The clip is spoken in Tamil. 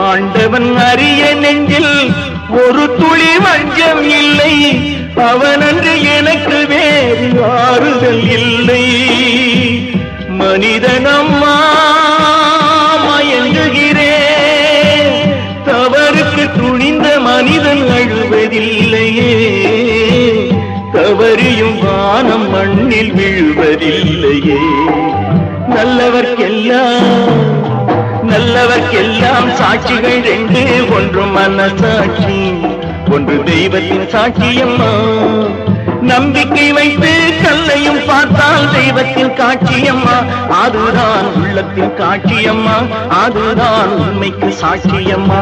ஆண்டவன் அறிய நெஞ்சில் ஒரு துளி வஞ்சம் இல்லை, அவனன்று எனக்கு வேறு ஆறுதல் இல்லை. மனிதனம்மா மயங்குகிறேன், தவறுக்கு துணிந்த மனிதன் அழுவதில்லையே, தவறியும் வானம் மண்ணில் விழுவதில்லையே. நல்லவர்க்கெல்லாம் சாட்சிகள் ரெண்டு, ஒன்று மனசாட்சி, ஒன்று தெய்வத்தின் சாட்சியம்மா. நம்பிக்கை வைத்து கல்லையும் பார்த்தால் தெய்வத்தின் காட்சியம்மா, அதுதான் உள்ளத்தின் காட்சியம்மா, அதுதான் உண்மைக்கு சாட்சியம்மா.